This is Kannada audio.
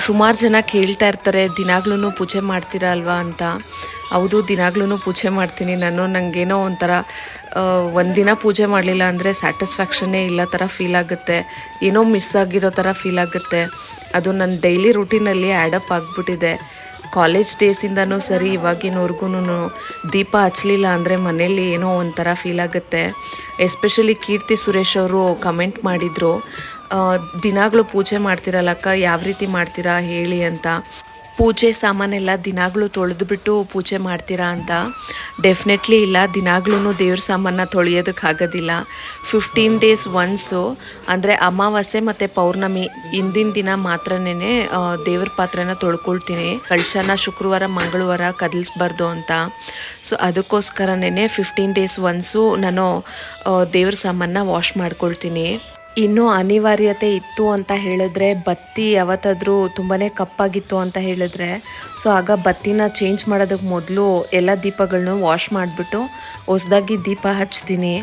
ಸುಮಾರು ಜನ ಕೇಳ್ತಾ ಇರ್ತಾರೆ ದಿನಾಗ್ಲೂ ಪೂಜೆ ಮಾಡ್ತೀರಾ ಅಲ್ವಾ ಅಂತ. ಹೌದು, ದಿನಾಗ್ಲೂ ಪೂಜೆ ಮಾಡ್ತೀನಿ ನಾನು. ನನಗೇನೋ ಒಂಥರ ಒಂದಿನ ಪೂಜೆ ಮಾಡಲಿಲ್ಲ ಅಂದರೆ ಸ್ಯಾಟಿಸ್ಫ್ಯಾಕ್ಷನ್ನೇ ಇಲ್ಲ ಥರ ಫೀಲ್ ಆಗುತ್ತೆ, ಏನೋ ಮಿಸ್ ಆಗಿರೋ ಥರ ಫೀಲ್ ಆಗುತ್ತೆ. ಅದು ನನ್ನ ಡೈಲಿ ರೂಟೀನಲ್ಲಿ ಆ್ಯಡಪ್ ಆಗಿಬಿಟ್ಟಿದೆ. ಕಾಲೇಜ್ ಡೇಸಿಂದನೂ ಸರಿ ಇವಾಗಿನವರೆಗೂ ದೀಪ ಹಚ್ಚಲಿಲ್ಲ ಅಂದರೆ ಮನೇಲಿ ಏನೋ ಒಂಥರ ಫೀಲ್ ಆಗುತ್ತೆ. ಎಸ್ಪೆಷಲಿ ಕೀರ್ತಿ ಸುರೇಶ್ ಅವರು ಕಮೆಂಟ್ ಮಾಡಿದರು, ದಿನಾಗ್ಲೂ ಪೂಜೆ ಮಾಡ್ತೀರಲ್ಲಕ್ಕ, ಯಾವ ರೀತಿ ಮಾಡ್ತೀರಾ ಹೇಳಿ ಅಂತ. ಪೂಜೆ ಸಾಮಾನೆಲ್ಲ ದಿನಾಗ್ಲೂ ತೊಳೆದುಬಿಟ್ಟು ಪೂಜೆ ಮಾಡ್ತೀರಾ ಅಂತ. ಡೆಫಿನೆಟ್ಲಿ ಇಲ್ಲ, ದಿನಾಗ್ಲೂ ದೇವ್ರ ಸಾಮಾನ ತೊಳೆಯೋದಕ್ಕೆ ಆಗೋದಿಲ್ಲ. 15 ಡೇಸ್ ಒನ್ಸು, ಅಂದರೆ ಅಮಾವಾಸ್ಯೆ ಮತ್ತು ಪೌರ್ಣಮಿ ಹಿಂದಿನ ದಿನ ಮಾತ್ರನೇ ದೇವ್ರ ಪಾತ್ರೆನ ತೊಳ್ಕೊಳ್ತೀನಿ. ಕಳಶನ ಶುಕ್ರವಾರ ಮಂಗಳವಾರ ಕದಲಿಸ್ಬಾರ್ದು ಅಂತ. ಸೊ ಅದಕ್ಕೋಸ್ಕರನೇ 15 ಡೇಸ್ ಒನ್ಸು ನಾನು ದೇವ್ರ ಸಾಮಾನ ವಾಶ್ ಮಾಡ್ಕೊಳ್ತೀನಿ. ಇನ್ನೂ ಅನಿವಾರ್ಯತೆ ಇತ್ತು ಅಂತ ಹೇಳಿದ್ರೆ, ಬತ್ತಿ ಯಾವತ್ತಾದರೂ ತುಂಬಾ ಕಪ್ಪಾಗಿತ್ತು ಅಂತ ಹೇಳಿದ್ರೆ, ಸೊ ಆಗ ಬತ್ತಿನ ಚೇಂಜ್ ಮಾಡೋದಕ್ಕೆ ಮೊದಲು ಎಲ್ಲ ದೀಪಗಳನ್ನೂ ವಾಶ್ ಮಾಡಿಬಿಟ್ಟು ಹೊಸದಾಗಿ ದೀಪ ಹಚ್ತೀನಿ.